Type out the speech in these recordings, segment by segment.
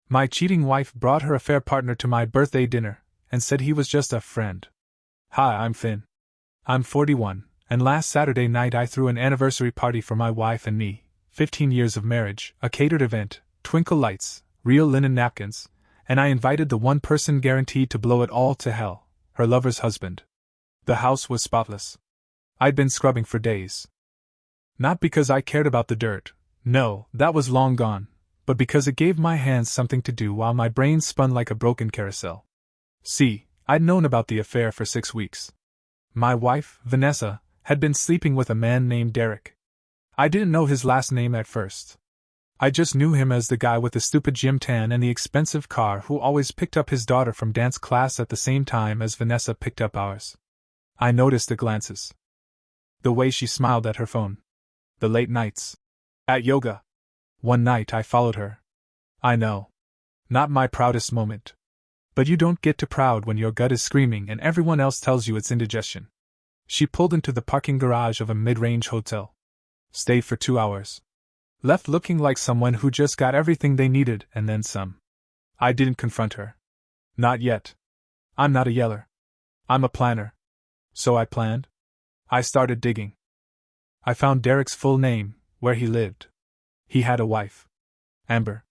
My cheating wife brought her affair partner to my birthday dinner and said he was just a friend. Hi, I'm Finn. I'm 41, and last Saturday night I threw an anniversary party for my wife and me, 15 years of marriage, a catered event, twinkle lights, real linen napkins, and I invited the one person guaranteed to blow it all to hell, her lover's husband. The house was spotless. I'd been scrubbing for days. Not because I cared about the dirt, no, that was long gone, but because it gave my hands something to do while my brain spun like a broken carousel. See, I'd known about the affair for 6 weeks. My wife, Vanessa, had been sleeping with a man named Derek. I didn't know his last name at first. I just knew him as the guy with the stupid gym tan and the expensive car who always picked up his daughter from dance class at the same time as Vanessa picked up ours. I noticed the glances. The way she smiled at her phone. The late nights. At yoga. One night I followed her. I know. Not my proudest moment. But you don't get too proud when your gut is screaming and everyone else tells you it's indigestion. She pulled into the parking garage of a mid-range hotel. Stayed for 2 hours. Left looking like someone who just got everything they needed and then some. I didn't confront her. Not yet. I'm not a yeller. I'm a planner. So I planned. I started digging. I found Derek's full name, where he lived. He had a wife. Amber.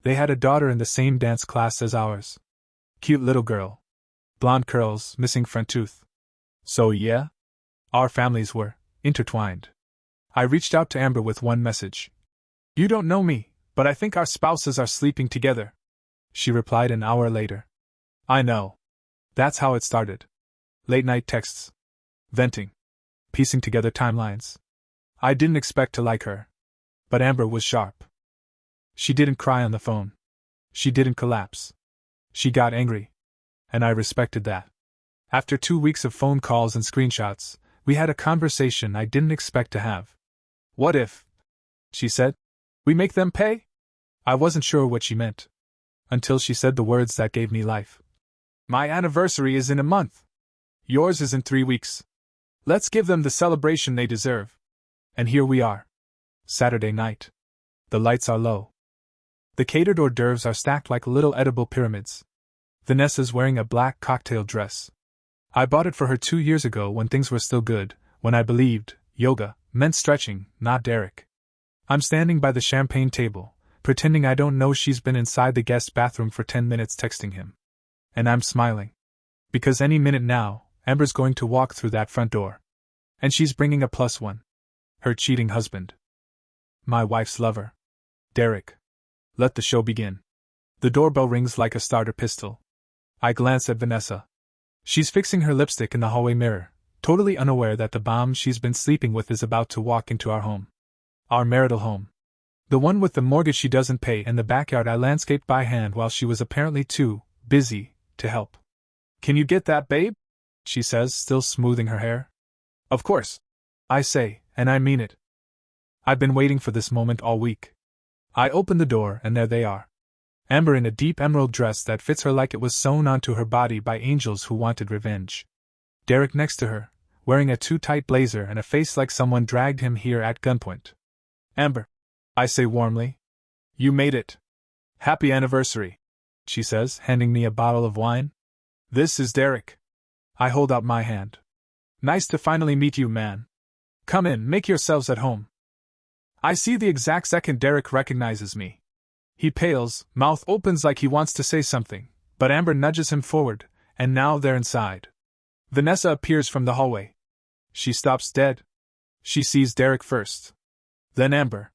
They had a daughter in the same dance class as ours. Cute little girl. Blonde curls, missing front tooth. So yeah? Our families were intertwined. I reached out to Amber with one message. You don't know me, but I think our spouses are sleeping together. She replied an hour later. I know. That's how it started. Late night texts. Venting. Piecing together timelines. I didn't expect to like her. But Amber was sharp. She didn't cry on the phone. She didn't collapse. She got angry. And I respected that. After 2 weeks of phone calls and screenshots, we had a conversation I didn't expect to have. What if, she said, we make them pay? I wasn't sure what she meant. Until she said the words that gave me life. My anniversary is in a month. Yours is in 3 weeks. Let's give them the celebration they deserve. And here we are. Saturday night. The lights are low. The catered hors d'oeuvres are stacked like little edible pyramids. Vanessa's wearing a black cocktail dress. I bought it for her 2 years ago when things were still good, when I believed yoga meant stretching, not Derek. I'm standing by the champagne table, pretending I don't know she's been inside the guest bathroom for 10 minutes texting him. And I'm smiling. Because any minute now, Amber's going to walk through that front door. And she's bringing a +1. Her cheating husband. My wife's lover. Derek. Let the show begin. The doorbell rings like a starter pistol. I glance at Vanessa. She's fixing her lipstick in the hallway mirror, totally unaware that the bomb she's been sleeping with is about to walk into our home. Our marital home. The one with the mortgage she doesn't pay and the backyard I landscaped by hand while she was apparently too busy to help. Can you get that, babe? She says, still smoothing her hair. Of course. I say, and I mean it. I've been waiting for this moment all week. I open the door and there they are. Amber in a deep emerald dress that fits her like it was sewn onto her body by angels who wanted revenge. Derek next to her, wearing a too tight blazer and a face like someone dragged him here at gunpoint. Amber, I say warmly. You made it. Happy anniversary, she says, handing me a bottle of wine. This is Derek. I hold out my hand. Nice to finally meet you, man. Come in, make yourselves at home. I see the exact second Derek recognizes me. He pales, mouth opens like he wants to say something, but Amber nudges him forward, and now they're inside. Vanessa appears from the hallway. She stops dead. She sees Derek first. Then Amber.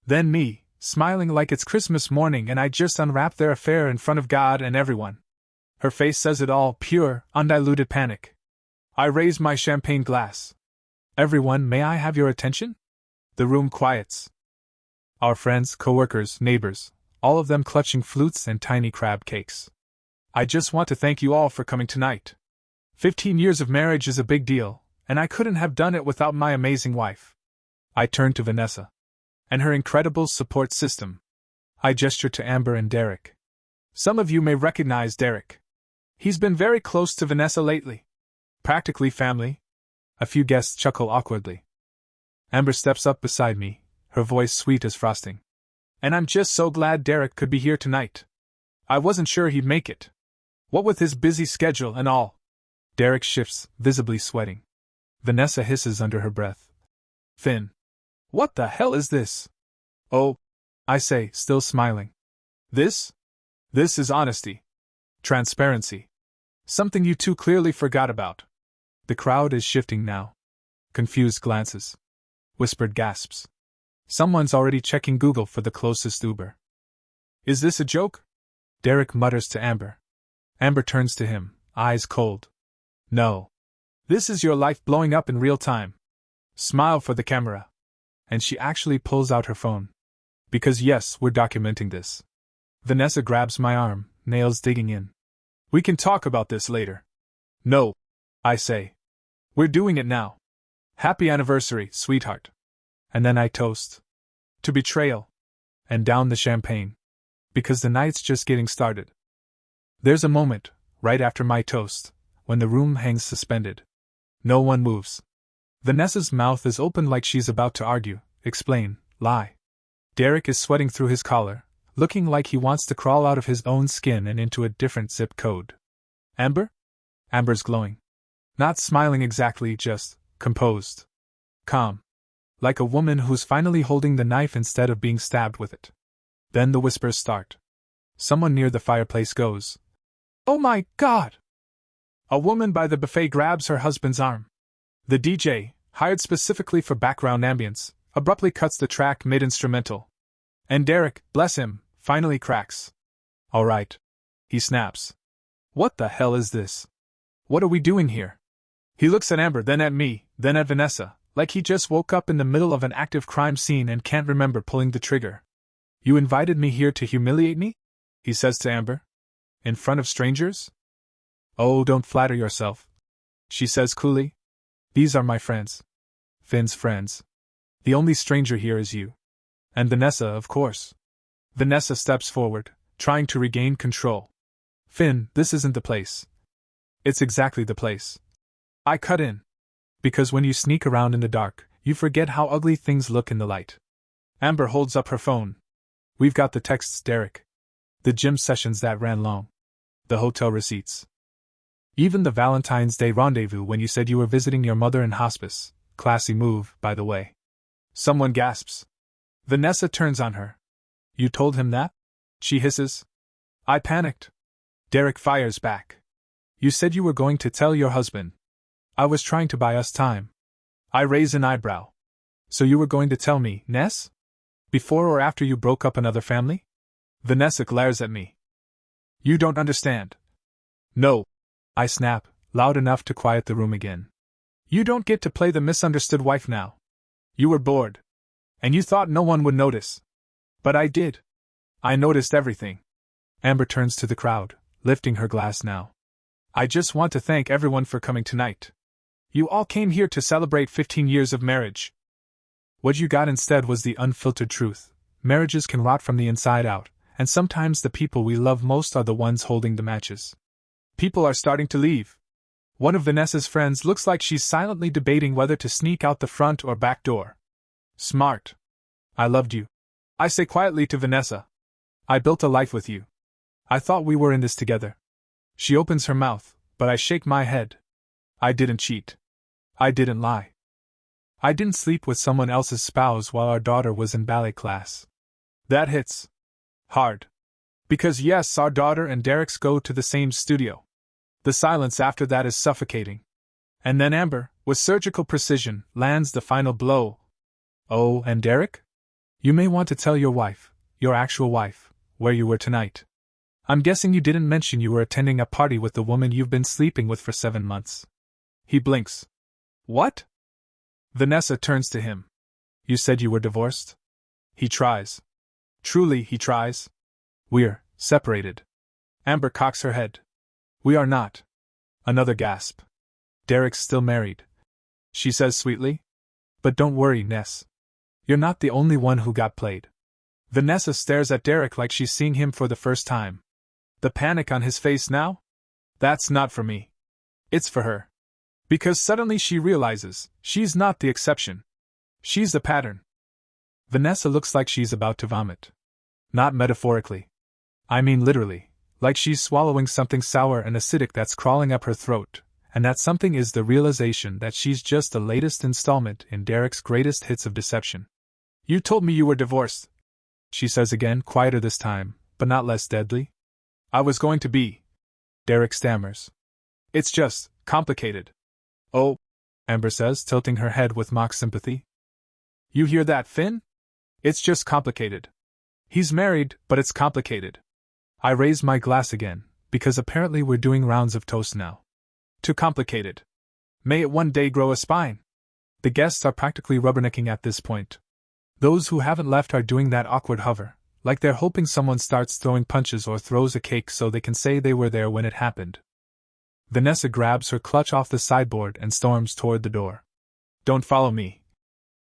Then me, smiling like it's Christmas morning and I just unwrapped their affair in front of God and everyone. Her face says it all, pure, undiluted panic. I raise my champagne glass. Everyone, may I have your attention? The room quiets. Our friends, co-workers, neighbors, all of them clutching flutes and tiny crab cakes. I just want to thank you all for coming tonight. 15 years of marriage is a big deal, and I couldn't have done it without my amazing wife. I turn to Vanessa. And her incredible support system. I gesture to Amber and Derek. Some of you may recognize Derek. He's been very close to Vanessa lately. Practically family. A few guests chuckle awkwardly. Amber steps up beside me, her voice sweet as frosting. And I'm just so glad Derek could be here tonight. I wasn't sure he'd make it. What with his busy schedule and all. Derek shifts, visibly sweating. Vanessa hisses under her breath. Finn. What the hell is this? Oh, I say, still smiling. This is honesty. Transparency. Something you two clearly forgot about. The crowd is shifting now. Confused glances. Whispered gasps. Someone's already checking Google for the closest Uber. Is this a joke? Derek mutters to Amber. Amber turns to him, eyes cold. No. This is your life blowing up in real time. Smile for the camera. And she actually pulls out her phone. Because yes, we're documenting this. Vanessa grabs my arm, nails digging in. We can talk about this later. No, I say. We're doing it now. Happy anniversary, sweetheart. And then I toast. To betrayal. And down the champagne. Because the night's just getting started. There's a moment, right after my toast, when the room hangs suspended. No one moves. Vanessa's mouth is open like she's about to argue, explain, lie. Derek is sweating through his collar, looking like he wants to crawl out of his own skin and into a different zip code. Amber? Amber's glowing. Not smiling exactly, just composed. Calm. Like a woman who's finally holding the knife instead of being stabbed with it. Then the whispers start. Someone near the fireplace goes, "Oh my God!" A woman by the buffet grabs her husband's arm. The DJ, hired specifically for background ambience, abruptly cuts the track mid-instrumental. And Derek, bless him, finally cracks. All right. He snaps. What the hell is this? What are we doing here? He looks at Amber, then at me, then at Vanessa, like he just woke up in the middle of an active crime scene and can't remember pulling the trigger. You invited me here to humiliate me? He says to Amber. In front of strangers? Oh, don't flatter yourself. She says coolly. These are my friends. Finn's friends. The only stranger here is you. And Vanessa, of course. Vanessa steps forward, trying to regain control. Finn, this isn't the place. It's exactly the place. I cut in. Because when you sneak around in the dark, you forget how ugly things look in the light. Amber holds up her phone. We've got the texts, Derek. The gym sessions that ran long. The hotel receipts. Even the Valentine's Day rendezvous when you said you were visiting your mother in hospice. Classy move, by the way. Someone gasps. Vanessa turns on her. You told him that? She hisses. I panicked. Derek fires back. You said you were going to tell your husband. I was trying to buy us time. I raise an eyebrow. So you were going to tell me, Ness? Before or after you broke up another family? Vanessa glares at me. You don't understand. No. I snap, loud enough to quiet the room again. You don't get to play the misunderstood wife now. You were bored. And you thought no one would notice. But I did. I noticed everything. Amber turns to the crowd, lifting her glass now. I just want to thank everyone for coming tonight. You all came here to celebrate 15 years of marriage. What you got instead was the unfiltered truth. Marriages can rot from the inside out, and sometimes the people we love most are the ones holding the matches. People are starting to leave. One of Vanessa's friends looks like she's silently debating whether to sneak out the front or back door. Smart. I loved you. I say quietly to Vanessa. I built a life with you. I thought we were in this together. She opens her mouth, but I shake my head. I didn't cheat. I didn't lie. I didn't sleep with someone else's spouse while our daughter was in ballet class. That hits hard. Because yes, our daughter and Derek's go to the same studio. The silence after that is suffocating. And then Amber, with surgical precision, lands the final blow. Oh, and Derek? You may want to tell your wife, your actual wife, where you were tonight. I'm guessing you didn't mention you were attending a party with the woman you've been sleeping with for 7 months. He blinks. What? Vanessa turns to him. You said you were divorced? He tries. Truly, he tries. We're separated. Amber cocks her head. We are not. Another gasp. Derek's still married. She says sweetly. But don't worry, Ness. You're not the only one who got played. Vanessa stares at Derek like she's seeing him for the first time. The panic on his face now? That's not for me. It's for her. Because suddenly she realizes, she's not the exception. She's the pattern. Vanessa looks like she's about to vomit. Not metaphorically. I mean literally, Like she's swallowing something sour and acidic that's crawling up her throat, and that something is the realization that she's just the latest installment in Derek's greatest hits of deception. You told me you were divorced, she says again, quieter this time, but not less deadly. I was going to be. Derek stammers. It's just complicated. Oh, Amber says, tilting her head with mock sympathy. You hear that, Finn? It's just complicated. He's married, but it's complicated. I raise my glass again, because apparently we're doing rounds of toast now. Too complicated. May it one day grow a spine. The guests are practically rubbernecking at this point. Those who haven't left are doing that awkward hover, like they're hoping someone starts throwing punches or throws a cake so they can say they were there when it happened. Vanessa grabs her clutch off the sideboard and storms toward the door. Don't follow me.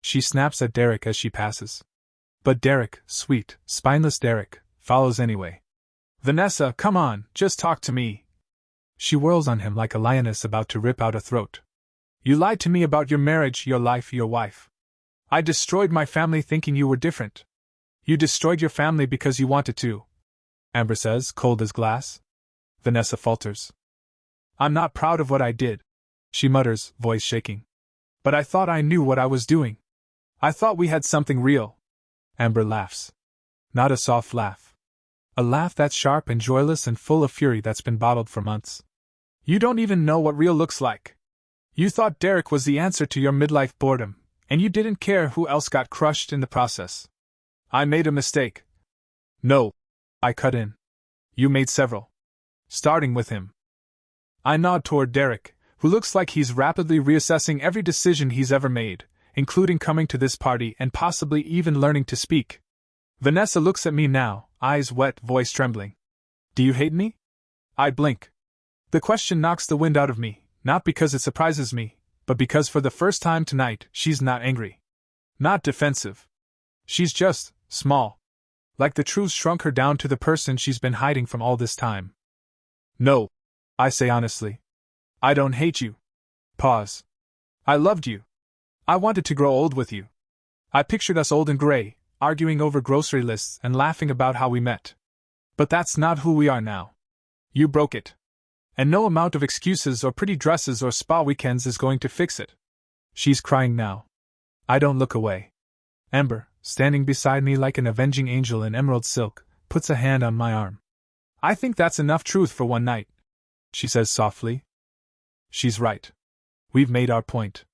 She snaps at Derek as she passes. But Derek, sweet, spineless Derek, follows anyway. Vanessa, come on, just talk to me. She whirls on him like a lioness about to rip out a throat. You lied to me about your marriage, your life, your wife. I destroyed my family thinking you were different. You destroyed your family because you wanted to, Amber says, cold as glass. Vanessa falters. I'm not proud of what I did, she mutters, voice shaking. But I thought I knew what I was doing. I thought we had something real. Amber laughs. Not a soft laugh. A laugh that's sharp and joyless and full of fury that's been bottled for months. You don't even know what real looks like. You thought Derek was the answer to your midlife boredom, and you didn't care who else got crushed in the process. I made a mistake. No, I cut in. You made several. Starting with him. I nod toward Derek, who looks like he's rapidly reassessing every decision he's ever made, including coming to this party and possibly even learning to speak. Vanessa looks at me now, eyes wet, voice trembling. Do you hate me? I blink. The question knocks the wind out of me, not because it surprises me, but because for the first time tonight she's not angry. Not defensive. She's just small. Like the truth shrunk her down to the person she's been hiding from all this time. No, I say honestly. I don't hate you. Pause. I loved you. I wanted to grow old with you. I pictured us old and gray, arguing over grocery lists and laughing about how we met. But that's not who we are now. You broke it. And no amount of excuses or pretty dresses or spa weekends is going to fix it. She's crying now. I don't look away. Amber, standing beside me like an avenging angel in emerald silk, puts a hand on my arm. I think that's enough truth for one night, she says softly. She's right. We've made our point.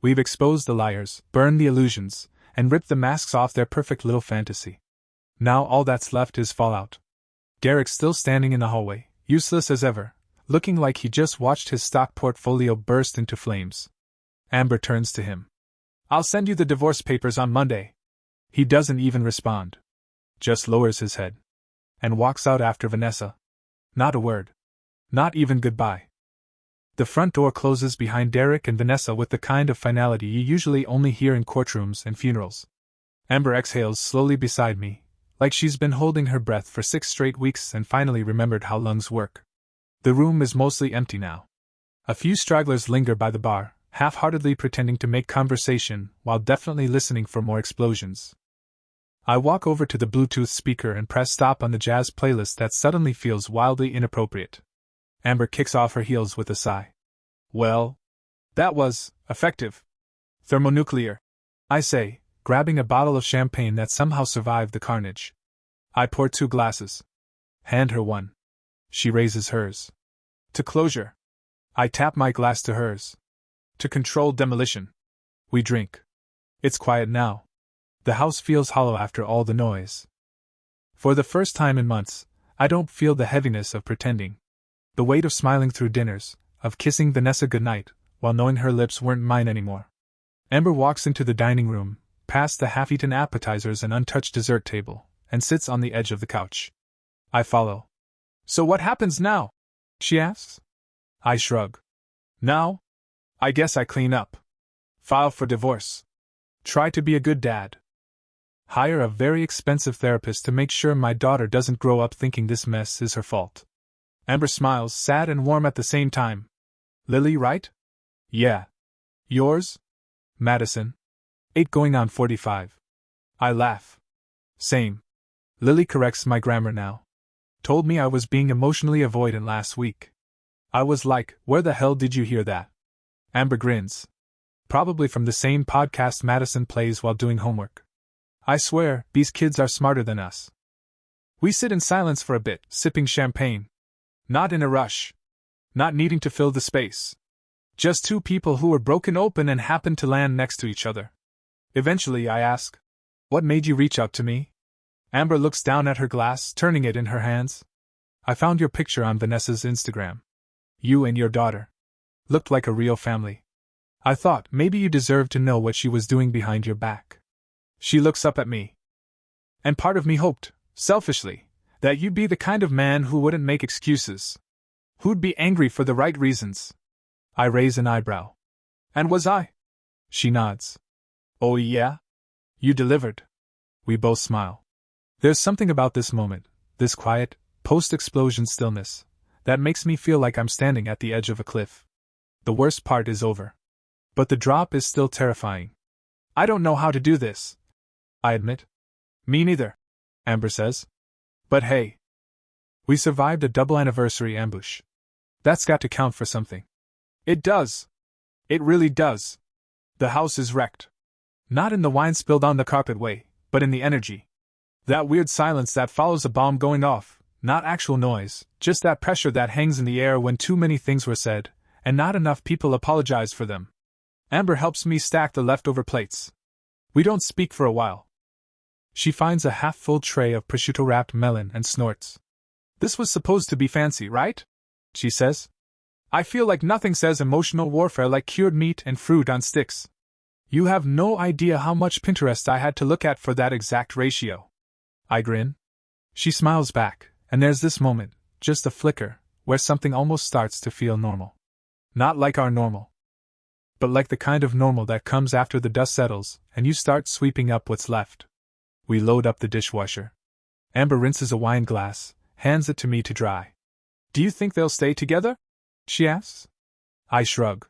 We've exposed the liars, burned the illusions, and ripped the masks off their perfect little fantasy. Now all that's left is fallout. Derek's still standing in the hallway, useless as ever, looking like he just watched his stock portfolio burst into flames. Amber turns to him. I'll send you the divorce papers on Monday. He doesn't even respond. Just lowers his head. And walks out after Vanessa. Not a word. Not even goodbye. The front door closes behind Derek and Vanessa with the kind of finality you usually only hear in courtrooms and funerals. Amber exhales slowly beside me, like she's been holding her breath for 6 straight weeks and finally remembered how lungs work. The room is mostly empty now. A few stragglers linger by the bar, half-heartedly pretending to make conversation while definitely listening for more explosions. I walk over to the Bluetooth speaker and press stop on the jazz playlist that suddenly feels wildly inappropriate. Amber kicks off her heels with a sigh. Well, that was effective. Thermonuclear, I say, grabbing a bottle of champagne that somehow survived the carnage. I pour 2 glasses. Hand her one. She raises hers. To closure. I tap my glass to hers. To controlled demolition. We drink. It's quiet now. The house feels hollow after all the noise. For the first time in months, I don't feel the heaviness of pretending. The weight of smiling through dinners, of kissing Vanessa goodnight, while knowing her lips weren't mine anymore. Amber walks into the dining room, past the half-eaten appetizers and untouched dessert table, and sits on the edge of the couch. I follow. So what happens now? She asks. I shrug. Now? I guess I clean up. File for divorce. Try to be a good dad. Hire a very expensive therapist to make sure my daughter doesn't grow up thinking this mess is her fault. Amber smiles, sad and warm at the same time. Lily, right? Yeah. Yours? Madison. 8 going on 45. I laugh. Same. Lily corrects my grammar now. told me I was being emotionally avoidant last week. I was like, where the hell did you hear that? Amber grins. Probably from the same podcast Madison plays while doing homework. I swear, these kids are smarter than us. We sit in silence for a bit, sipping champagne. Not in a rush. Not needing to fill the space. Just two people who were broken open and happened to land next to each other. Eventually, I ask, what made you reach out to me? Amber looks down at her glass, turning it in her hands. I found your picture on Vanessa's Instagram. You and your daughter. Looked like a real family. I thought maybe you deserved to know what she was doing behind your back. She looks up at me. And part of me hoped, selfishly, that you'd be the kind of man who wouldn't make excuses. Who'd be angry for the right reasons. I raise an eyebrow. And was I? She nods. Oh yeah? You delivered. We both smile. There's something about this moment, this quiet, post-explosion stillness, that makes me feel like I'm standing at the edge of a cliff. The worst part is over. But the drop is still terrifying. I don't know how to do this, I admit. Me neither, Amber says. But hey. We survived a double anniversary ambush. That's got to count for something. It does. It really does. The house is wrecked. Not in the wine spilled on the carpet way, but in the energy. That weird silence that follows a bomb going off, not actual noise, just that pressure that hangs in the air when too many things were said, and not enough people apologize for them. Amber helps me stack the leftover plates. We don't speak for a while. She finds a half-full tray of prosciutto-wrapped melon and snorts. This was supposed to be fancy, right? She says. I feel like nothing says emotional warfare like cured meat and fruit on sticks. You have no idea how much Pinterest I had to look at for that exact ratio. I grin. She smiles back, and there's this moment, just a flicker, where something almost starts to feel normal. Not like our normal. But like the kind of normal that comes after the dust settles and you start sweeping up what's left. We load up the dishwasher. Amber rinses a wine glass, hands it to me to dry. Do you think they'll stay together? She asks. I shrug.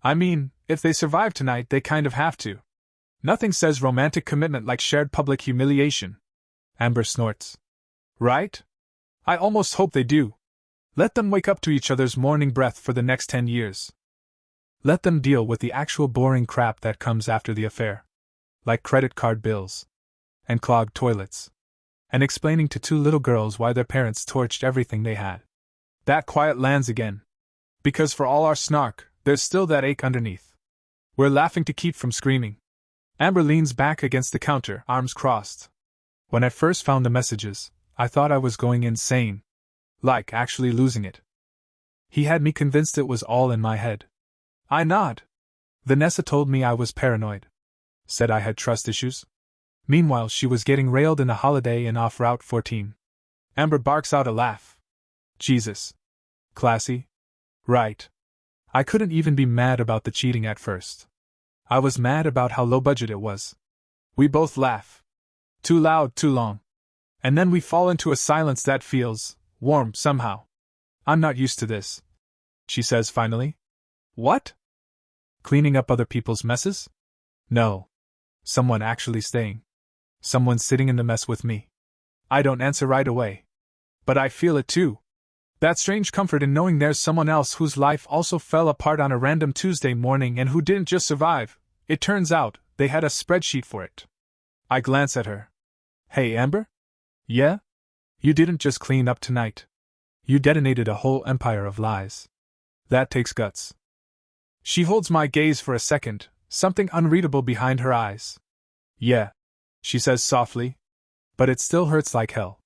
I mean, if they survive tonight, they kind of have to. Nothing says romantic commitment like shared public humiliation. Amber snorts. Right? I almost hope they do. Let them wake up to each other's morning breath for the next 10 years. Let them deal with the actual boring crap that comes after the affair. Like credit card bills. And clogged toilets. And explaining to two little girls why their parents torched everything they had. That quiet lands again. Because for all our snark, there's still that ache underneath. We're laughing to keep from screaming. Amber leans back against the counter, arms crossed. When I first found the messages, I thought I was going insane. Like actually losing it. He had me convinced it was all in my head. I nod. Vanessa told me I was paranoid. Said I had trust issues. Meanwhile, she was getting railed in a Holiday Inn off Route 14. Amber barks out a laugh. Jesus. Classy. Right. I couldn't even be mad about the cheating at first. I was mad about how low budget it was. We both laugh. Too loud, too long. And then we fall into a silence that feels warm somehow. I'm not used to this, she says finally. What? Cleaning up other people's messes? No. Someone actually staying. Someone sitting in the mess with me. I don't answer right away. But I feel it too. That strange comfort in knowing there's someone else whose life also fell apart on a random Tuesday morning and who didn't just survive. It turns out, they had a spreadsheet for it. I glance at her. Hey, Amber? Yeah? You didn't just clean up tonight. You detonated a whole empire of lies. That takes guts. She holds my gaze for a second, something unreadable behind her eyes. Yeah, she says softly. But it still hurts like hell.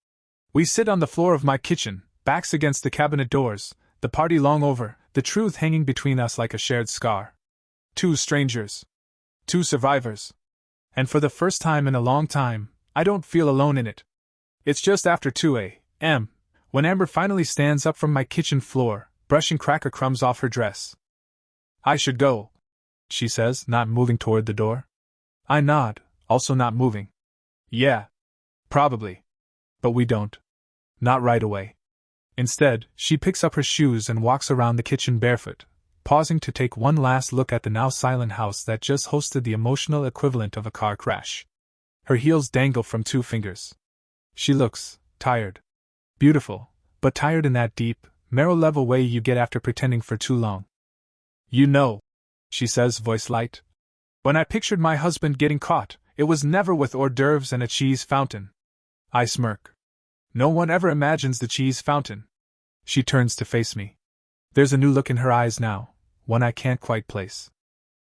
We sit on the floor of my kitchen, backs against the cabinet doors, the party long over, the truth hanging between us like a shared scar. Two strangers. Two survivors. And for the first time in a long time, I don't feel alone in it. It's just after 2 a.m. when Amber finally stands up from my kitchen floor, brushing cracker crumbs off her dress. I should go, she says, not moving toward the door. I nod, also not moving. Yeah. Probably. But we don't. Not right away. Instead, she picks up her shoes and walks around the kitchen barefoot, pausing to take one last look at the now silent house that just hosted the emotional equivalent of a car crash. Her heels dangle from 2 fingers. She looks tired. Beautiful, but tired in that deep, marrow-level way you get after pretending for too long. You know, she says, voice light. When I pictured my husband getting caught, it was never with hors d'oeuvres and a cheese fountain. I smirk. No one ever imagines the cheese fountain. She turns to face me. There's a new look in her eyes now, one I can't quite place.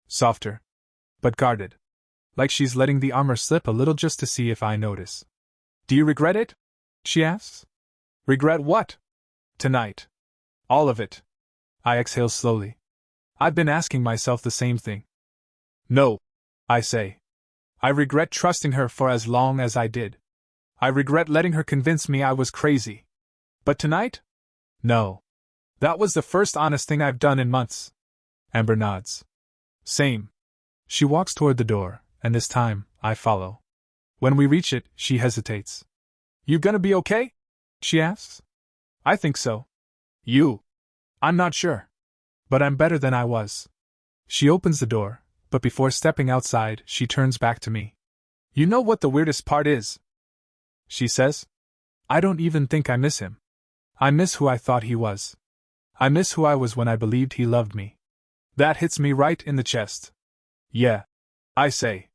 Softer, but guarded. Like she's letting the armor slip a little just to see if I notice. Do you regret it? She asks. Regret what? Tonight. All of it. I exhale slowly. I've been asking myself the same thing. No, I say. I regret trusting her for as long as I did. I regret letting her convince me I was crazy. But tonight? No. That was the first honest thing I've done in months. Amber nods. Same. She walks toward the door, and this time, I follow. When we reach it, she hesitates. You gonna be okay? She asks. I think so. You? I'm not sure. But I'm better than I was. She opens the door, but before stepping outside, she turns back to me. You know what the weirdest part is? She says. I don't even think I miss him. I miss who I thought he was. I miss who I was when I believed he loved me. That hits me right in the chest. Yeah, I say.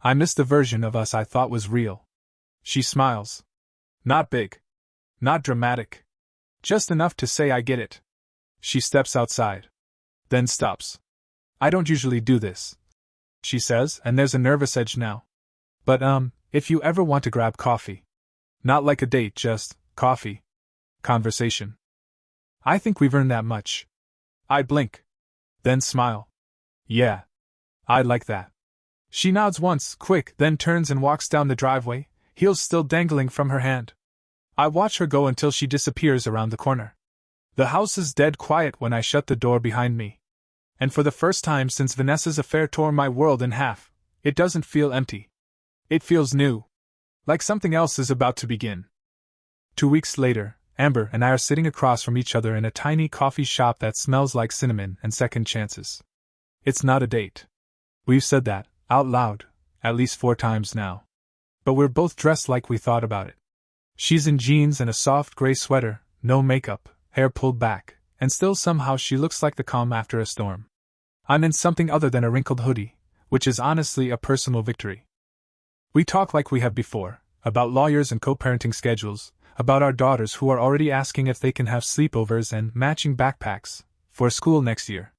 I miss the version of us I thought was real. She smiles. Not big. Not dramatic. Just enough to say I get it. She steps outside. Then stops. I don't usually do this, she says, and there's a nervous edge now. But, if you ever want to grab coffee. Not like a date, just coffee. Conversation. I think we've earned that much. I blink. Then smile. Yeah. I'd like that. She nods once, quick, then turns and walks down the driveway, heels still dangling from her hand. I watch her go until she disappears around the corner. The house is dead quiet when I shut the door behind me. And for the first time since Vanessa's affair tore my world in half, it doesn't feel empty. It feels new. Like something else is about to begin. 2 weeks later, Amber and I are sitting across from each other in a tiny coffee shop that smells like cinnamon and second chances. It's not a date. We've said that, out loud, at least 4 times now. But we're both dressed like we thought about it. She's in jeans and a soft gray sweater, no makeup, hair pulled back, and still somehow she looks like the calm after a storm. I'm in something other than a wrinkled hoodie, which is honestly a personal victory. We talk like we have before, about lawyers and co-parenting schedules, about our daughters who are already asking if they can have sleepovers and matching backpacks for school next year.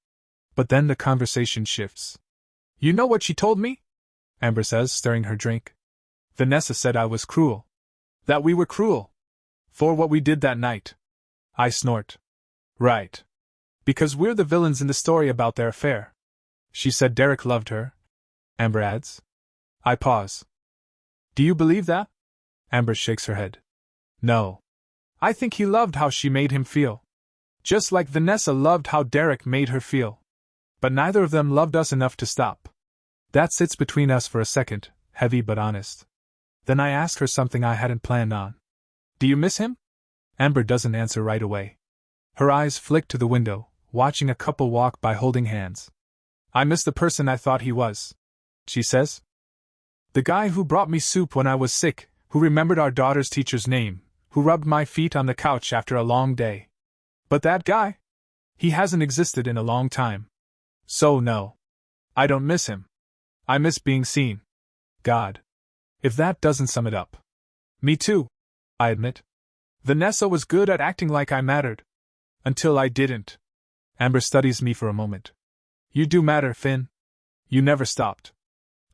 But then the conversation shifts. You know what she told me? Amber says, stirring her drink. Vanessa said I was cruel. That we were cruel. For what we did that night. I snort. Right. Because we're the villains in the story about their affair. She said Derek loved her. Amber adds. I pause. Do you believe that? Amber shakes her head. No. I think he loved how she made him feel. Just like Vanessa loved how Derek made her feel. But neither of them loved us enough to stop. That sits between us for a second, heavy but honest. Then I ask her something I hadn't planned on. Do you miss him? Amber doesn't answer right away. Her eyes flick to the window, watching a couple walk by holding hands. I miss the person I thought he was, she says. The guy who brought me soup when I was sick, who remembered our daughter's teacher's name, who rubbed my feet on the couch after a long day. But that guy? He hasn't existed in a long time. So no. I don't miss him. I miss being seen. God. If that doesn't sum it up. Me too, I admit. Vanessa was good at acting like I mattered. Until I didn't. Amber studies me for a moment. You do matter, Finn. You never stopped.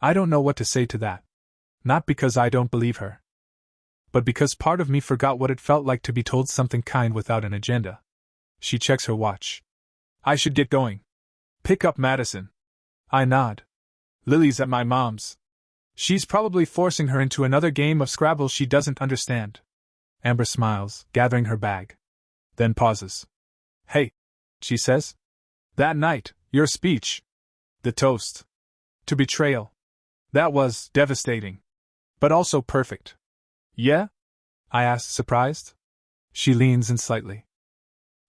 I don't know what to say to that. Not because I don't believe her. But because part of me forgot what it felt like to be told something kind without an agenda. She checks her watch. I should get going. Pick up Madison. I nod. Lily's at my mom's. She's probably forcing her into another game of Scrabble she doesn't understand. Amber smiles, gathering her bag. Then pauses. Hey, she says. That night, your speech. The toast. To betrayal. That was devastating. But also perfect. Yeah? I ask, surprised. She leans in slightly.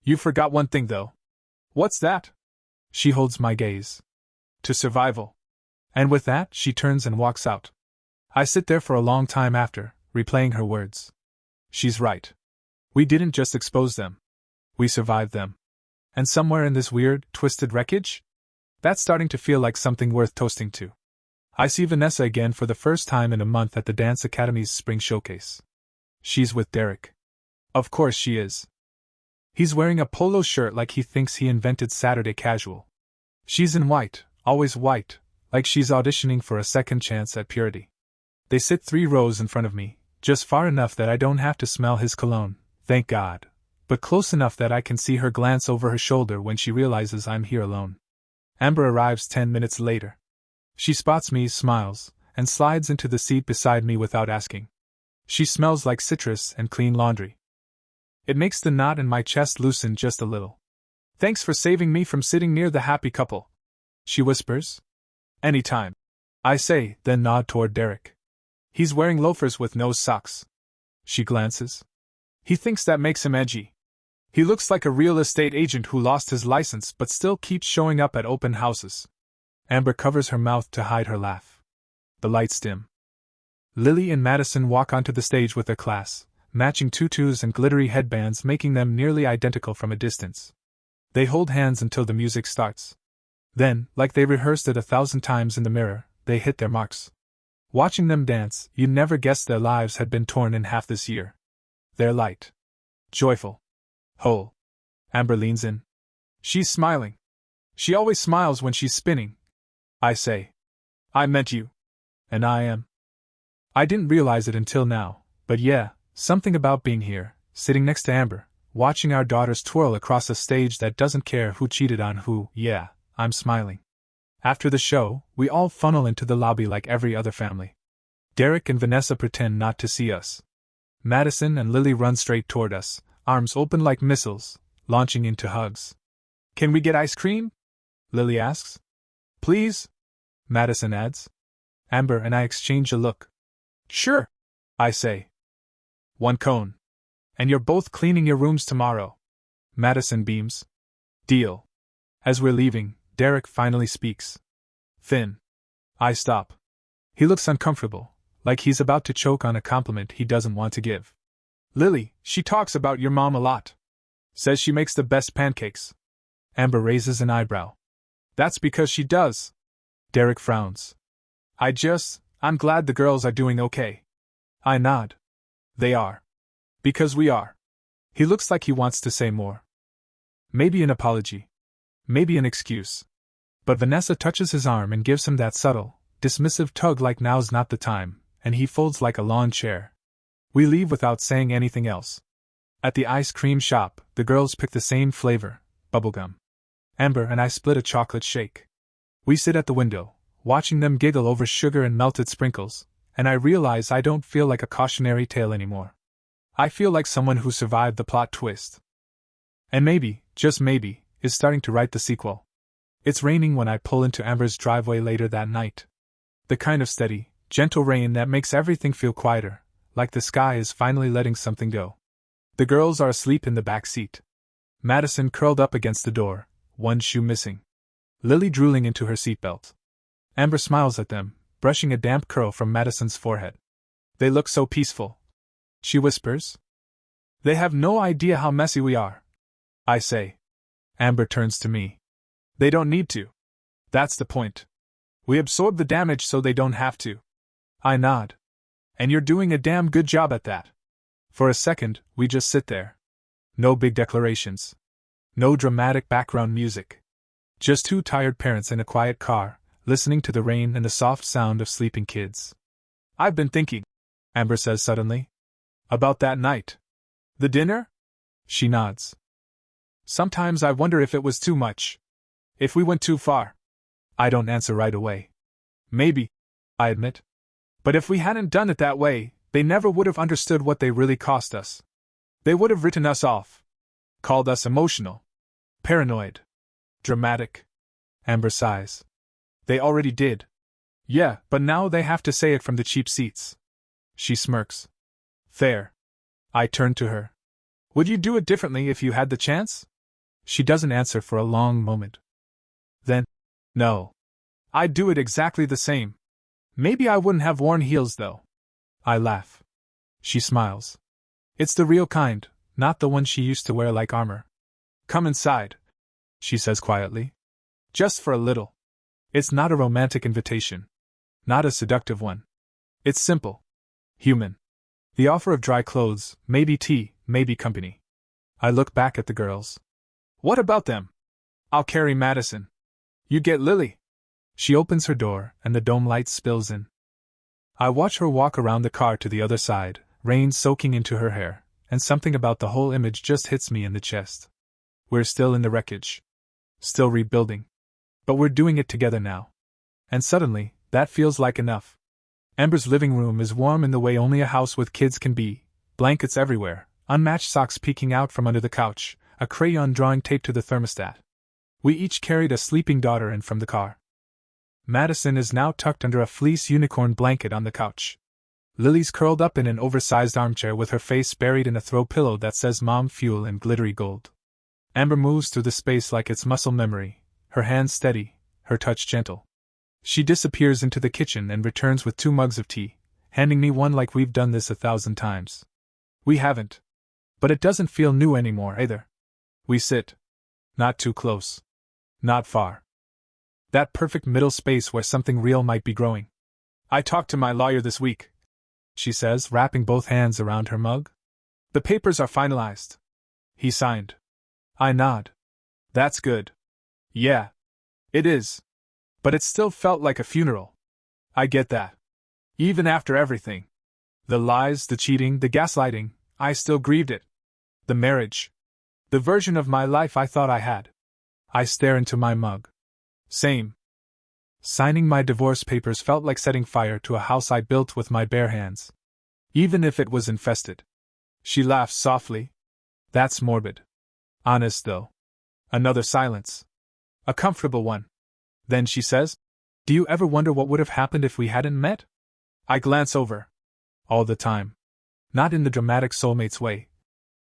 You forgot one thing, though. What's that? She holds my gaze. To survival. And with that, she turns and walks out. I sit there for a long time after, replaying her words. She's right. We didn't just expose them. We survived them. And somewhere in this weird, twisted wreckage? That's starting to feel like something worth toasting to. I see Vanessa again for the first time in a month at the Dance Academy's spring showcase. She's with Derek. Of course she is. He's wearing a polo shirt like he thinks he invented Saturday casual. She's in white, always white, like she's auditioning for a second chance at purity. They sit 3 rows in front of me, just far enough that I don't have to smell his cologne, thank God, but close enough that I can see her glance over her shoulder when she realizes I'm here alone. Amber arrives 10 minutes later. She spots me, smiles, and slides into the seat beside me without asking. She smells like citrus and clean laundry. It makes the knot in my chest loosen just a little. Thanks for saving me from sitting near the happy couple, she whispers. Anytime, I say, then nod toward Derek. He's wearing loafers with no socks. She glances. He thinks that makes him edgy. He looks like a real estate agent who lost his license but still keeps showing up at open houses. Amber covers her mouth to hide her laugh. The lights dim. Lily and Madison walk onto the stage with their class, matching tutus and glittery headbands making them nearly identical from a distance. They hold hands until the music starts. Then, like they rehearsed it 1,000 times in the mirror, they hit their marks. Watching them dance, you'd never guess their lives had been torn in half this year. They're light. Joyful. Whole. Amber leans in. She's smiling. She always smiles when she's spinning. I say. I meant you. And I am. I didn't realize it until now, but yeah, something about being here, sitting next to Amber, watching our daughters twirl across a stage that doesn't care who cheated on who, yeah, I'm smiling. After the show, we all funnel into the lobby like every other family. Derek and Vanessa pretend not to see us. Madison and Lily run straight toward us, arms open like missiles, launching into hugs. Can we get ice cream? Lily asks. Please? Madison adds. Amber and I exchange a look. Sure, I say. 1 cone. And you're both cleaning your rooms tomorrow. Madison beams. Deal. As we're leaving, Derek finally speaks. Finn. I stop. He looks uncomfortable, like he's about to choke on a compliment he doesn't want to give. Lily, she talks about your mom a lot. Says she makes the best pancakes. Amber raises an eyebrow. That's because she does. Derek frowns. I'm glad the girls are doing okay. I nod. They are. Because we are. He looks like he wants to say more. Maybe an apology. Maybe an excuse. But Vanessa touches his arm and gives him that subtle, dismissive tug like now's not the time, and he folds like a lawn chair. We leave without saying anything else. At the ice cream shop, the girls pick the same flavor, bubblegum. Amber and I split a chocolate shake. We sit at the window, watching them giggle over sugar and melted sprinkles, and I realize I don't feel like a cautionary tale anymore. I feel like someone who survived the plot twist. And maybe, just maybe, is starting to write the sequel. It's raining when I pull into Amber's driveway later that night. The kind of steady, gentle rain that makes everything feel quieter, like the sky is finally letting something go. The girls are asleep in the back seat. Madison curled up against the door, one shoe missing. Lily drooling into her seatbelt. Amber smiles at them, brushing a damp curl from Madison's forehead. They look so peaceful. She whispers. They have no idea how messy we are. I say. Amber turns to me. They don't need to. That's the point. We absorb the damage so they don't have to. I nod. And you're doing a damn good job at that. For a second, we just sit there. No big declarations. No dramatic background music. Just 2 tired parents in a quiet car, listening to the rain and the soft sound of sleeping kids. I've been thinking, Amber says suddenly. About that night. The dinner? She nods. Sometimes I wonder if it was too much. If we went too far. I don't answer right away. Maybe, I admit. But if we hadn't done it that way, they never would have understood what they really cost us. They would have written us off. Called us emotional. Paranoid. Dramatic. Amber sighs. They already did. Yeah, but now they have to say it from the cheap seats. She smirks. Fair. I turn to her. Would you do it differently if you had the chance? She doesn't answer for a long moment. Then, no. I'd do it exactly the same. Maybe I wouldn't have worn heels though. I laugh. She smiles. It's the real kind, not the one she used to wear like armor. Come inside, she says quietly. Just for a little. It's not a romantic invitation. Not a seductive one. It's simple. Human. The offer of dry clothes, maybe tea, maybe company. I look back at the girls. What about them? I'll carry Madison. You get Lily. She opens her door, and the dome light spills in. I watch her walk around the car to the other side, rain soaking into her hair, and something about the whole image just hits me in the chest. We're still in the wreckage. Still rebuilding. But we're doing it together now. And suddenly, that feels like enough. Amber's living room is warm in the way only a house with kids can be, blankets everywhere, unmatched socks peeking out from under the couch, a crayon drawing taped to the thermostat. We each carried a sleeping daughter in from the car. Madison is now tucked under a fleece unicorn blanket on the couch. Lily's curled up in an oversized armchair with her face buried in a throw pillow that says Mom Fuel in glittery gold. Amber moves through the space like it's muscle memory, her hands steady, her touch gentle. She disappears into the kitchen and returns with 2 mugs of tea, handing me one like we've done this 1,000 times. We haven't. But it doesn't feel new anymore either. We sit. Not too close. Not far. That perfect middle space where something real might be growing. I talked to my lawyer this week, she says, wrapping both hands around her mug. The papers are finalized. He signed. I nod. That's good. Yeah. It is. But it still felt like a funeral. I get that. Even after everything. The lies, the cheating, the gaslighting, I still grieved it. The marriage. The version of my life I thought I had. I stare into my mug. Same. Signing my divorce papers felt like setting fire to a house I built with my bare hands. Even if it was infested. She laughs softly. That's morbid. Honest, though. Another silence. A comfortable one. Then she says, Do you ever wonder what would have happened if we hadn't met? I glance over. All the time. Not in the dramatic soulmates way.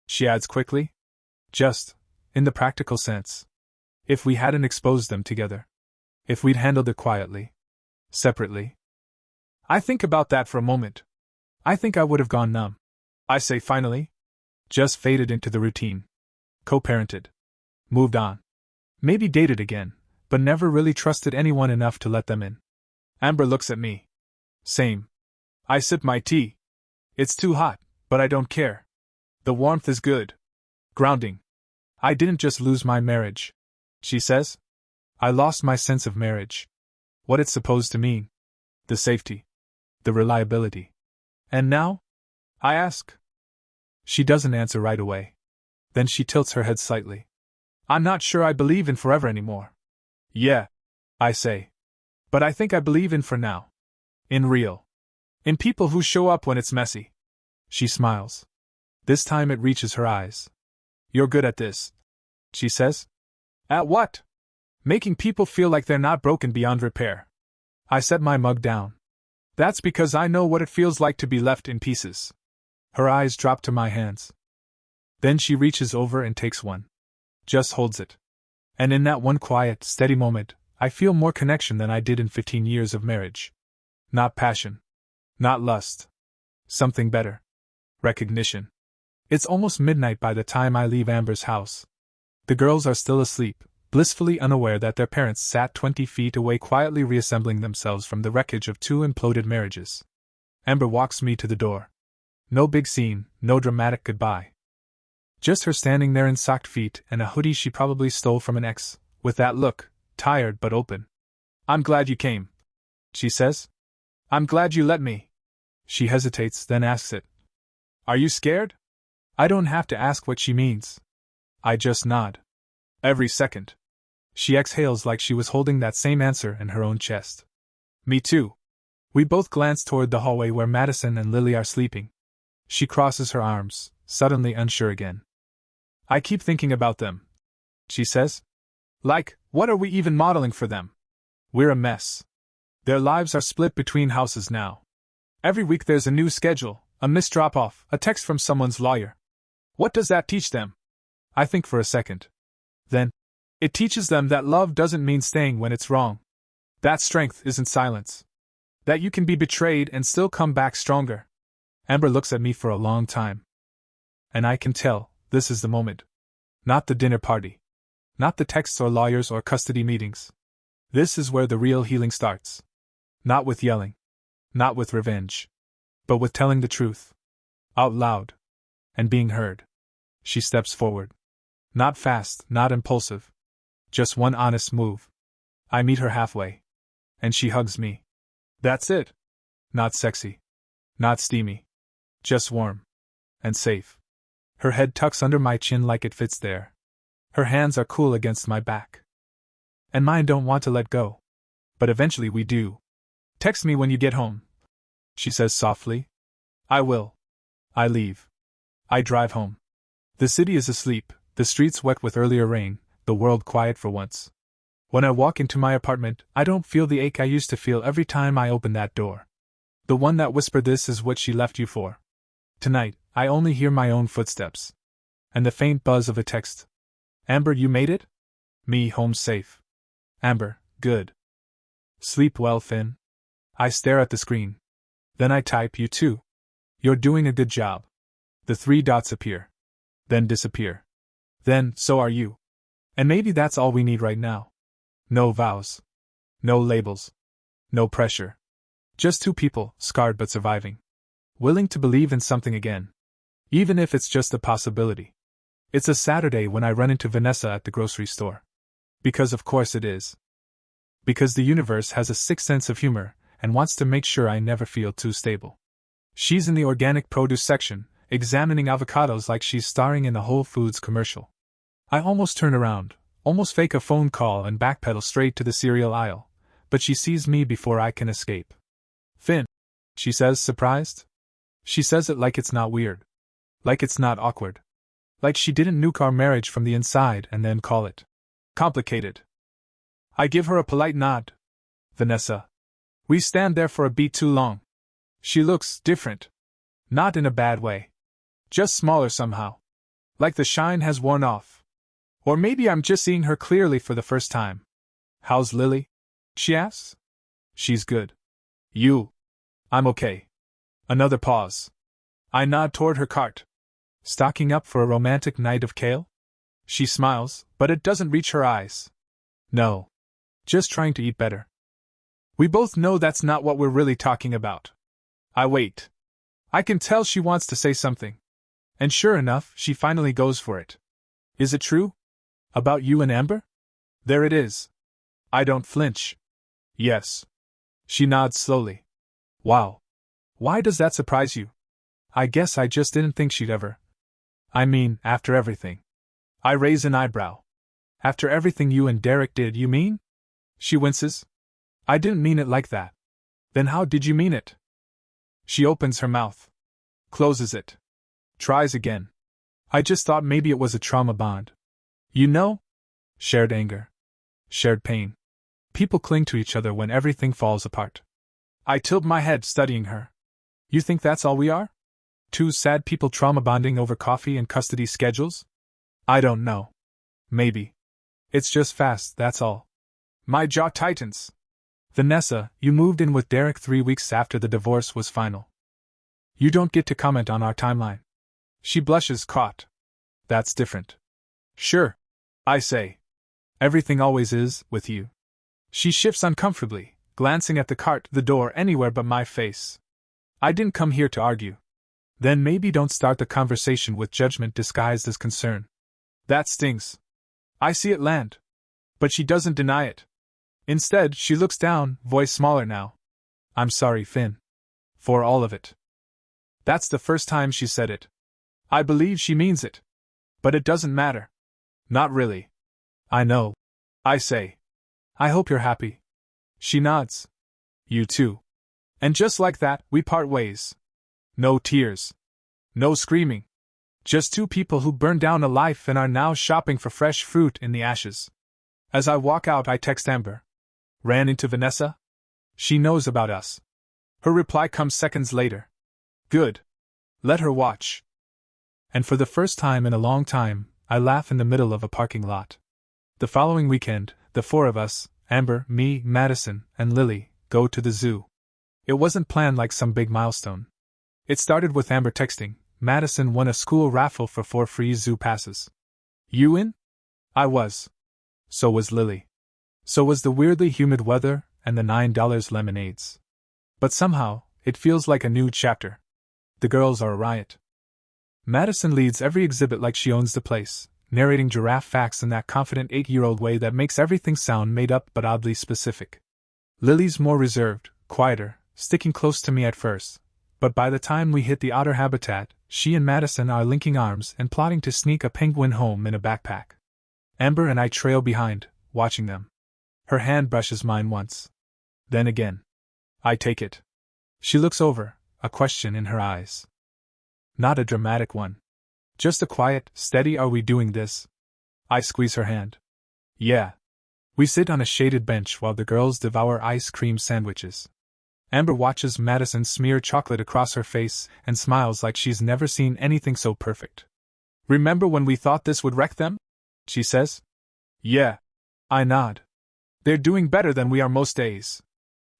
She adds quickly. Just, in the practical sense. If we hadn't exposed them together. If we'd handled it quietly. Separately. I think about that for a moment. I think I would have gone numb. I say finally. Just faded into the routine. Co-parented. Moved on. Maybe dated again, but never really trusted anyone enough to let them in. Amber looks at me. Same. I sip my tea. It's too hot, but I don't care. The warmth is good. Grounding. I didn't just lose my marriage, she says. I lost my sense of marriage. What it's supposed to mean. The safety. The reliability. And now? I ask. She doesn't answer right away. Then she tilts her head slightly. I'm not sure I believe in forever anymore. Yeah, I say. But I think I believe in for now. In real. In people who show up when it's messy. She smiles. This time it reaches her eyes. You're good at this, she says. At what? Making people feel like they're not broken beyond repair. I set my mug down. That's because I know what it feels like to be left in pieces. Her eyes drop to my hands. Then she reaches over and takes one. Just holds it. And in that one quiet, steady moment, I feel more connection than I did in 15 years of marriage. Not passion. Not lust. Something better. Recognition. It's almost midnight by the time I leave Amber's house. The girls are still asleep, blissfully unaware that their parents sat 20 feet away quietly reassembling themselves from the wreckage of 2 imploded marriages. Amber walks me to the door. No big scene, no dramatic goodbye. Just her standing there in socked feet and a hoodie she probably stole from an ex, with that look, tired but open. I'm glad you came, she says. I'm glad you let me. She hesitates, then asks it. Are you scared? I don't have to ask what she means. I just nod. Every second. She exhales like she was holding that same answer in her own chest. Me too. We both glance toward the hallway where Madison and Lily are sleeping. She crosses her arms, suddenly unsure again. I keep thinking about them, she says. Like, what are we even modeling for them? We're a mess. Their lives are split between houses now. Every week there's a new schedule, a missed drop-off, a text from someone's lawyer. What does that teach them? I think for a second. Then, it teaches them that love doesn't mean staying when it's wrong. That strength isn't silence. That you can be betrayed and still come back stronger. Amber looks at me for a long time. And I can tell This is the moment. Not the dinner party. Not the texts or lawyers or custody meetings. This is where the real healing starts. Not with yelling. Not with revenge. But with telling the truth. Out loud. And being heard. She steps forward. Not fast, not impulsive. Just one honest move. I meet her halfway. And she hugs me. That's it. Not sexy. Not steamy. Just warm. And safe. Her head tucks under my chin like it fits there. Her hands are cool against my back. And mine don't want to let go. But eventually we do. Text me when you get home, she says softly. I will. I leave. I drive home. The city is asleep, the streets wet with earlier rain, the world quiet for once. When I walk into my apartment, I don't feel the ache I used to feel every time I open that door. The one that whispered, "This is what she left you for." Tonight, I only hear my own footsteps. And the faint buzz of a text. Amber, you made it? Me home safe. Amber, good. Sleep well, Finn. I stare at the screen. Then I type, you too. You're doing a good job. The 3 dots appear. Then disappear. Then, so are you. And maybe that's all we need right now. No vows. No labels. No pressure. Just 2 people, scarred but surviving. Willing to believe in something again. Even if it's just a possibility. It's a Saturday when I run into Vanessa at the grocery store. Because of course it is. Because the universe has a sixth sense of humor, and wants to make sure I never feel too stable. She's in the organic produce section, examining avocados like she's starring in a Whole Foods commercial. I almost turn around, almost fake a phone call and backpedal straight to the cereal aisle, but she sees me before I can escape. Finn, she says, surprised. She says it like it's not weird. Like it's not awkward. Like she didn't nuke our marriage from the inside and then call it complicated. I give her a polite nod. Vanessa. We stand there for a beat too long. She looks different. Not in a bad way. Just smaller somehow. Like the shine has worn off. Or maybe I'm just seeing her clearly for the first time. How's Lily? She asks. She's good. You? I'm okay. Another pause. I nod toward her cart. Stocking up for a romantic night of kale? She smiles, but it doesn't reach her eyes. No. Just trying to eat better. We both know that's not what we're really talking about. I wait. I can tell she wants to say something. And sure enough, she finally goes for it. Is it true? About you and Amber? There it is. I don't flinch. Yes. She nods slowly. Wow. Why does that surprise you? I guess I just didn't think she'd ever. I mean, after everything. I raise an eyebrow. After everything you and Derek did, you mean? She winces. I didn't mean it like that. Then how did you mean it? She opens her mouth. Closes it. Tries again. I just thought maybe it was a trauma bond. You know? Shared anger. Shared pain. People cling to each other when everything falls apart. I tilt my head, studying her. You think that's all we are? 2 sad people trauma bonding over coffee and custody schedules? I don't know. Maybe. It's just fast, that's all. My jaw tightens. Vanessa, you moved in with Derek 3 weeks after the divorce was final. You don't get to comment on our timeline. She blushes, caught. That's different. Sure. I say. Everything always is, with you. She shifts uncomfortably, glancing at the cart, the door, anywhere but my face. I didn't come here to argue. Then maybe don't start the conversation with judgment disguised as concern. That stings. I see it land. But she doesn't deny it. Instead, she looks down, voice smaller now. I'm sorry, Finn. For all of it. That's the first time she said it. I believe she means it. But it doesn't matter. Not really. I know. I say. I hope you're happy. She nods. You too. And just like that, we part ways. No tears. No screaming. Just 2 people who burned down a life and are now shopping for fresh fruit in the ashes. As I walk out, I text Amber. Ran into Vanessa? She knows about us. Her reply comes seconds later. Good. Let her watch. And for the first time in a long time, I laugh in the middle of a parking lot. The following weekend, the 4 of us, Amber, me, Madison, and Lily, go to the zoo. It wasn't planned like some big milestone. It started with Amber texting, Madison won a school raffle for 4 free zoo passes. You in? I was. So was Lily. So was the weirdly humid weather and the $9 lemonades. But somehow, it feels like a new chapter. The girls are a riot. Madison leads every exhibit like she owns the place, narrating giraffe facts in that confident 8-year-old way that makes everything sound made up but oddly specific. Lily's more reserved, quieter, sticking close to me at first, but by the time we hit the otter habitat, she and Madison are linking arms and plotting to sneak a penguin home in a backpack. Amber and I trail behind, watching them. Her hand brushes mine once. Then again. I take it. She looks over, a question in her eyes. Not a dramatic one. Just a quiet, steady "are we doing this?" I squeeze her hand. Yeah. We sit on a shaded bench while the girls devour ice cream sandwiches. Amber watches Madison smear chocolate across her face and smiles like she's never seen anything so perfect. Remember when we thought this would wreck them? She says. Yeah. I nod. They're doing better than we are most days.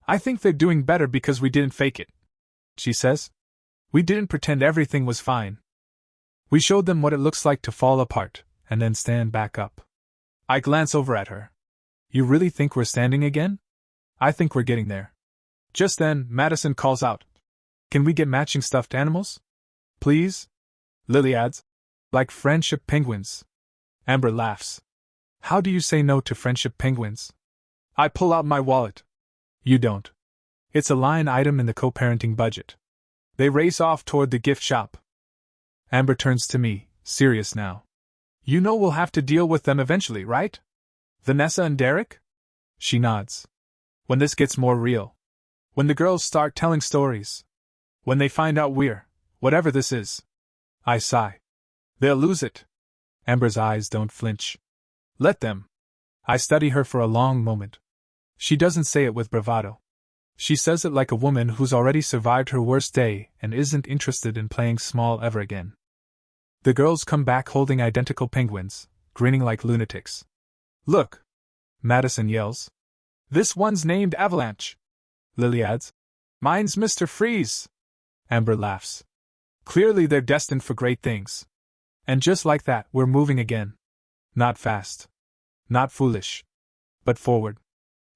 I think they're doing better because we didn't fake it, she says. We didn't pretend everything was fine. We showed them what it looks like to fall apart, and then stand back up. I glance over at her. You really think we're standing again? I think we're getting there. Just then, Madison calls out. Can we get matching stuffed animals? Please? Lily adds. Like friendship penguins. Amber laughs. How do you say no to friendship penguins? I pull out my wallet. You don't. It's a line item in the co-parenting budget. They race off toward the gift shop. Amber turns to me, serious now. You know we'll have to deal with them eventually, right? Vanessa and Derek? She nods. When this gets more real. When the girls start telling stories. When they find out we're, whatever this is. I sigh. They'll lose it. Amber's eyes don't flinch. Let them. I study her for a long moment. She doesn't say it with bravado. She says it like a woman who's already survived her worst day and isn't interested in playing small ever again. The girls come back holding identical penguins, grinning like lunatics. Look! Madison yells. This one's named Avalanche. Lily adds. Mine's Mr. Freeze. Amber laughs. Clearly they're destined for great things. And just like that, we're moving again. Not fast. Not foolish. But forward.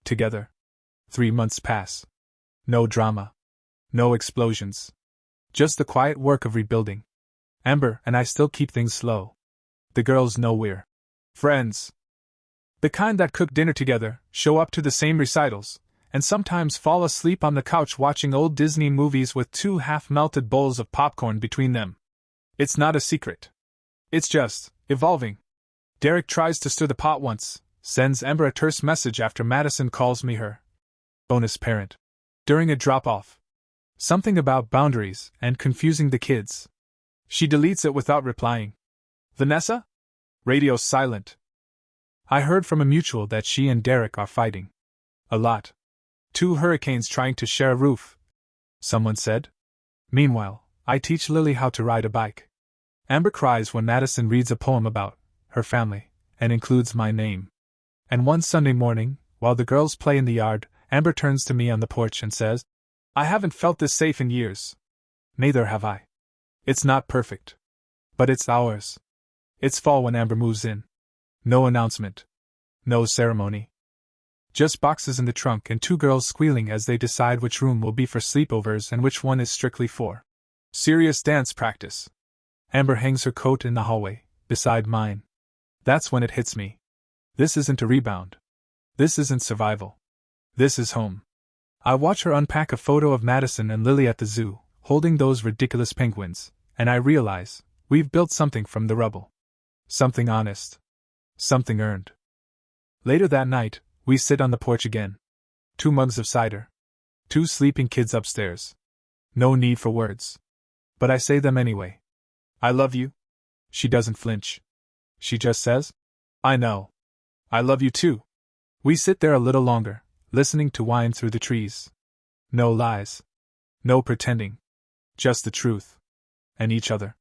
Together. 3 months pass. No drama. No explosions. Just the quiet work of rebuilding. Amber and I still keep things slow. The girls know we're friends. The kind that cook dinner together, show up to the same recitals, and sometimes fall asleep on the couch watching old Disney movies with 2 half-melted bowls of popcorn between them. It's not a secret. It's just evolving. Derek tries to stir the pot once, sends Amber a terse message after Madison calls me her bonus parent. During a drop-off. Something about boundaries and confusing the kids. She deletes it without replying. Vanessa? Radio silent. I heard from a mutual that she and Derek are fighting. A lot. 2 hurricanes trying to share a roof. Someone said. Meanwhile, I teach Lily how to ride a bike. Amber cries when Madison reads a poem about her family, and includes my name. And one Sunday morning, while the girls play in the yard, Amber turns to me on the porch and says, I haven't felt this safe in years. Neither have I. It's not perfect. But it's ours. It's fall when Amber moves in. No announcement. No ceremony. Just boxes in the trunk and 2 girls squealing as they decide which room will be for sleepovers and which one is strictly for serious dance practice. Amber hangs her coat in the hallway, beside mine. That's when it hits me. This isn't a rebound. This isn't survival. This is home. I watch her unpack a photo of Madison and Lily at the zoo, holding those ridiculous penguins, and I realize, we've built something from the rubble. Something honest. Something earned. Later that night, we sit on the porch again. 2 mugs of cider. 2 sleeping kids upstairs. No need for words. But I say them anyway. I love you. She doesn't flinch. She just says, I know. I love you too. We sit there a little longer, listening to whine through the trees. No lies. No pretending. Just the truth. And each other.